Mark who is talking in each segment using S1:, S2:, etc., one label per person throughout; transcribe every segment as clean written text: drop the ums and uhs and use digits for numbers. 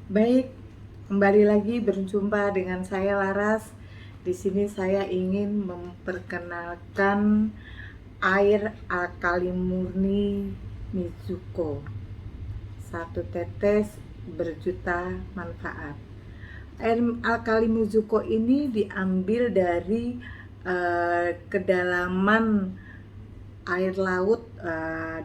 S1: Baik, kembali lagi berjumpa dengan saya Laras. Di sini saya ingin memperkenalkan air alkali murni Mizuko. Satu tetes berjuta manfaat. Air alkali Mizuko ini diambil dari kedalaman air laut,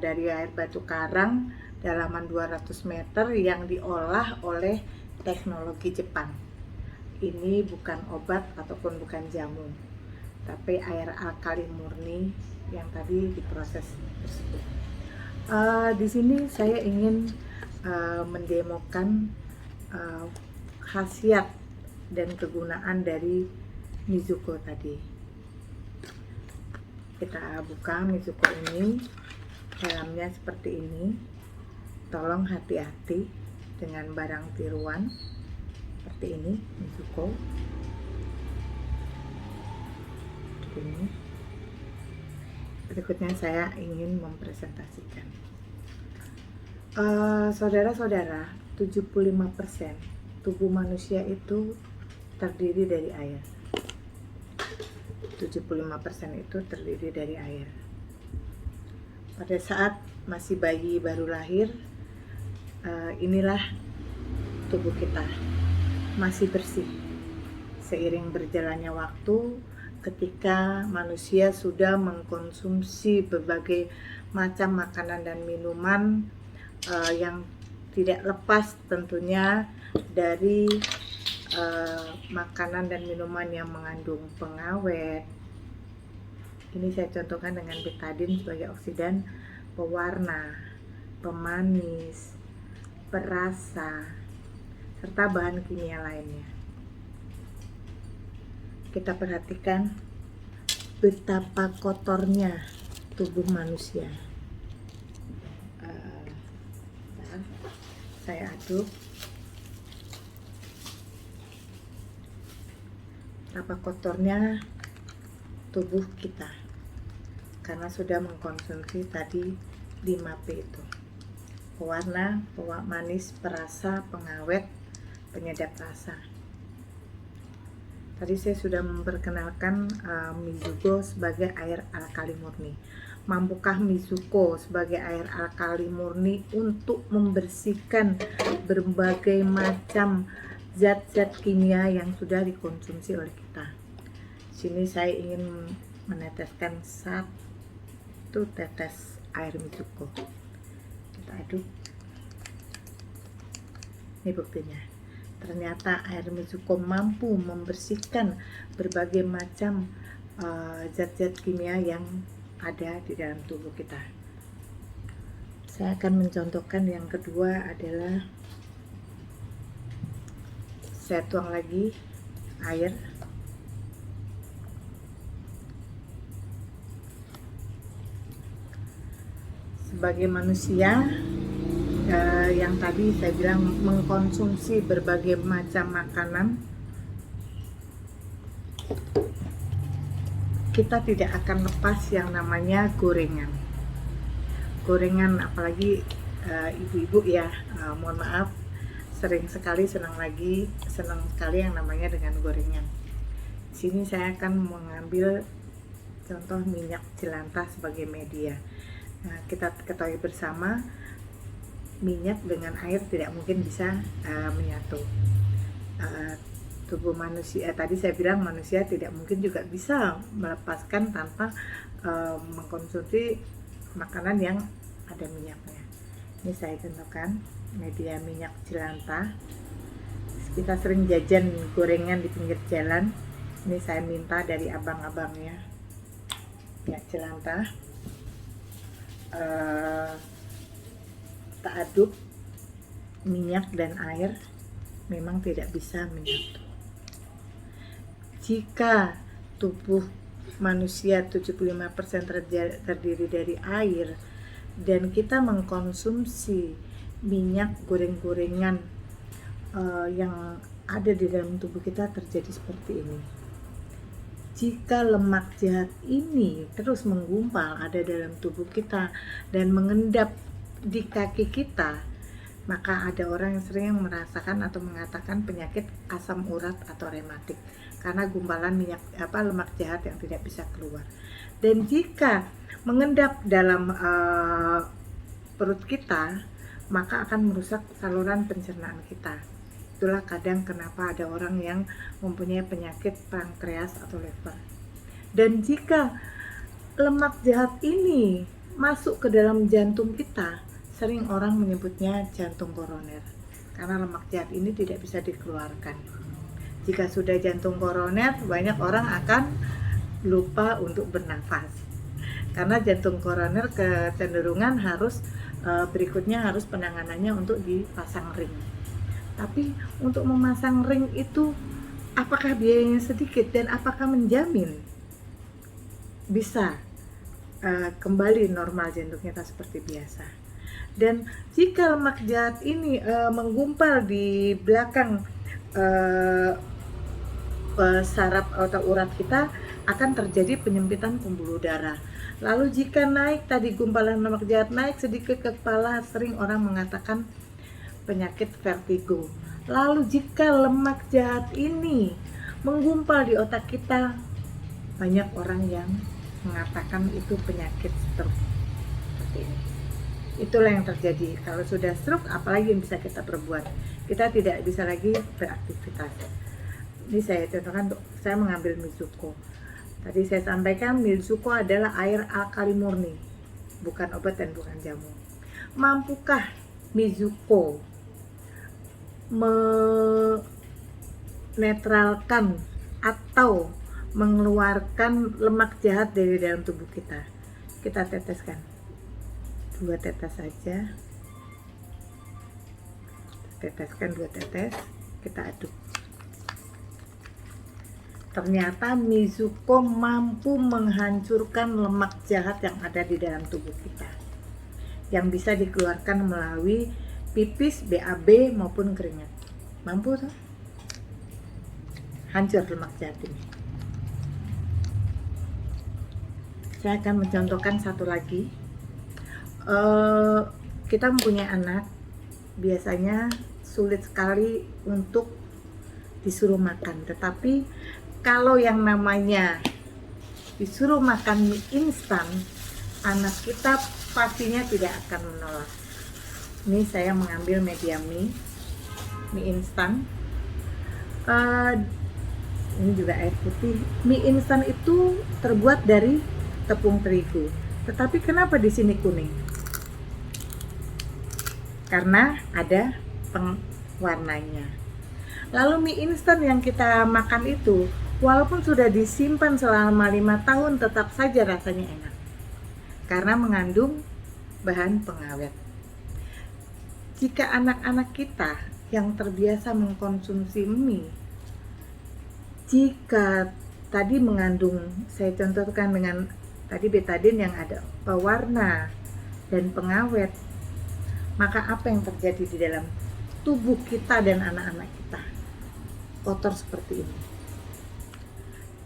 S1: dari air batu karang dalaman 200 meter yang diolah oleh teknologi Jepang. Ini bukan obat ataupun bukan jamu, tapi air alkali murni yang tadi diproses tersebut. Di sini saya ingin mendemokan khasiat dan kegunaan dari Mizuko tadi. Kita buka Mizuko ini, dalamnya seperti ini. Tolong hati-hati dengan barang tiruan seperti ini. Mizuko seperti ini. Berikutnya saya ingin mempresentasikan, saudara-saudara, 75% tubuh manusia itu terdiri dari air. 75% itu terdiri dari air. Pada saat masih bayi baru lahir, inilah tubuh kita masih bersih. Seiring berjalannya waktu, ketika manusia sudah mengkonsumsi berbagai macam makanan dan minuman yang tidak lepas tentunya dari makanan dan minuman yang mengandung pengawet. Ini saya contohkan dengan betadin sebagai oksidan pewarna, pemanis, perasa, serta bahan kimia lainnya. Kita perhatikan betapa kotornya tubuh manusia. Saya aduk. Betapa kotornya tubuh kita karena sudah mengkonsumsi tadi 5P itu: pewarna, pemanis, perasa, pengawet, penyedap rasa. Tadi saya sudah memperkenalkan Mizuko sebagai air alkali murni. Mampukah Mizuko sebagai air alkali murni untuk membersihkan berbagai macam zat-zat kimia yang sudah dikonsumsi oleh kita? Sini saya ingin meneteskan 1 tetes air Mizuko. Kita aduk. Ini buktinya. Ternyata air Mizuko mampu membersihkan berbagai macam zat-zat kimia yang ada di dalam tubuh kita. Saya akan mencontohkan yang kedua adalah saya tuang lagi air. Sebagai manusia yang tadi saya bilang mengkonsumsi berbagai macam makanan, kita tidak akan lepas yang namanya gorengan. Gorengan, apalagi ibu-ibu ya, mohon maaf, sering sekali senang sekali yang namanya dengan gorengan. Di sini saya akan mengambil contoh minyak jelantah sebagai media. Nah, kita ketahui bersama minyak dengan air tidak mungkin bisa menyatu. Tubuh manusia, tadi saya bilang manusia tidak mungkin juga bisa melepaskan tanpa mengkonsumsi makanan yang ada minyaknya. Ini saya contohkan media minyak jelantah. Kita sering jajan gorengan di pinggir jalan. Ini saya minta dari abang-abangnya minyak jelantah. Kita aduk minyak dan air, memang tidak bisa menyatu. Jika tubuh manusia 75% terdiri dari air dan kita mengkonsumsi minyak goreng-gorengan yang ada di dalam tubuh kita, terjadi seperti ini. Jika lemak jahat ini terus menggumpal ada dalam tubuh kita dan mengendap di kaki kita, Maka ada orang yang sering merasakan atau mengatakan penyakit asam urat atau rematik karena gumpalan lemak jahat yang tidak bisa keluar. Dan jika mengendap dalam perut kita, maka akan merusak saluran pencernaan kita. Itulah kadang kenapa ada orang yang mempunyai penyakit pankreas atau liver. Dan jika lemak jahat ini masuk ke dalam jantung kita, sering orang menyebutnya jantung koroner karena lemak jahat ini tidak bisa dikeluarkan. Jika sudah jantung koroner, banyak orang akan lupa untuk bernafas karena jantung koroner kecenderungan harus berikutnya harus penanganannya untuk dipasang ring. Tapi untuk memasang ring itu apakah biayanya sedikit dan apakah menjamin bisa kembali normal jantung kita seperti biasa? Dan jika lemak jahat ini menggumpal di belakang saraf atau urat kita, akan terjadi penyempitan pembuluh darah. Lalu jika naik tadi gumpalan lemak jahat naik sedikit ke kepala, sering orang mengatakan penyakit vertigo. Lalu jika lemak jahat ini menggumpal di otak kita, banyak orang yang mengatakan itu penyakit stroke. Seperti ini. Itulah yang terjadi. Kalau sudah stroke, apalagi yang bisa kita perbuat? Kita tidak bisa lagi beraktivitas. Ini saya contohkan, saya mengambil Mizuko. Tadi saya sampaikan Mizuko adalah air alkali murni, bukan obat dan bukan jamu. Mampukah Mizuko menetralkan atau mengeluarkan lemak jahat dari dalam tubuh kita? Kita teteskan 2 tetes saja, teteskan 2 tetes, kita aduk. Ternyata Mizuko mampu menghancurkan lemak jahat yang ada di dalam tubuh kita, yang bisa dikeluarkan melalui pipis, BAB maupun keringat. Mampu tuh hancur lemak jahat ini. Saya akan mencontohkan satu lagi. Kita mempunyai anak, biasanya sulit sekali untuk disuruh makan. Tetapi kalau yang namanya disuruh makan mie instan, anak kita pastinya tidak akan menolak. Ini saya mengambil media mie instan. Ini juga air putih. Mie instan itu terbuat dari tepung terigu. Tetapi kenapa di sini kuning? Karena ada pewarnanya. Lalu mie instan yang kita makan itu, walaupun sudah disimpan selama 5 tahun, tetap saja rasanya enak karena mengandung bahan pengawet. Jika anak-anak kita yang terbiasa mengkonsumsi mie, jika tadi mengandung, saya contohkan dengan tadi betadine yang ada pewarna dan pengawet, maka apa yang terjadi di dalam tubuh kita dan anak-anak kita? Kotor seperti ini.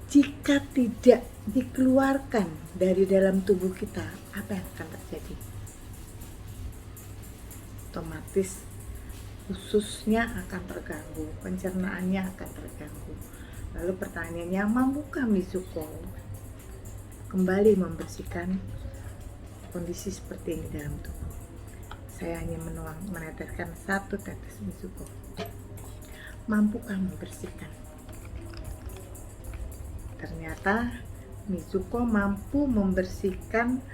S1: Jika tidak dikeluarkan dari dalam tubuh kita, apa yang akan terjadi? Otomatis ususnya akan terganggu, pencernaannya akan terganggu. Lalu pertanyaannya, mampukah Mizuko kembali membersihkan kondisi seperti ini dalam tubuh? Saya hanya meneteskan 1 tetes Mizuko. Mampukah membersihkan? Ternyata Mizuko mampu membersihkan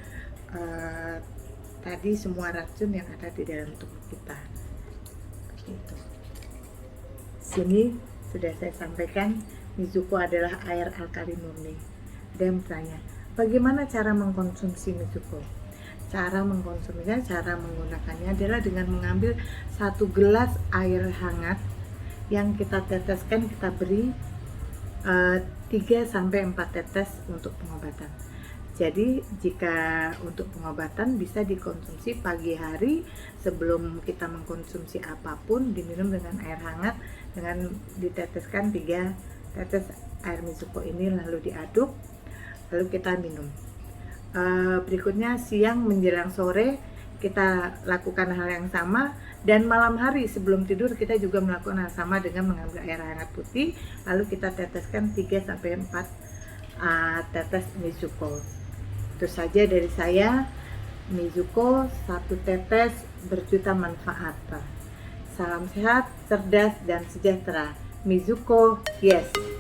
S1: tadi semua racun yang ada di dalam tubuh kita. Gitu. Sini sudah saya sampaikan, Mizuko adalah air alkali murni. Dan bertanya, bagaimana cara mengkonsumsi Mizuko? Cara mengkonsumsinya, cara menggunakannya adalah dengan mengambil 1 gelas air hangat yang kita teteskan, kita beri 3-4 tetes untuk pengobatan. Jadi jika untuk pengobatan bisa dikonsumsi pagi hari sebelum kita mengkonsumsi apapun, diminum dengan air hangat dengan diteteskan 3 tetes air Mizuko ini, lalu diaduk, lalu kita minum. Berikutnya siang menjelang sore kita lakukan hal yang sama, dan malam hari sebelum tidur kita juga melakukan hal sama dengan mengambil air hangat putih, lalu kita teteskan 3-4 tetes Mizuko. Itu saja dari saya. Mizuko 1 tetes berjuta manfaat. Salam sehat, cerdas, dan sejahtera. Mizuko, yes.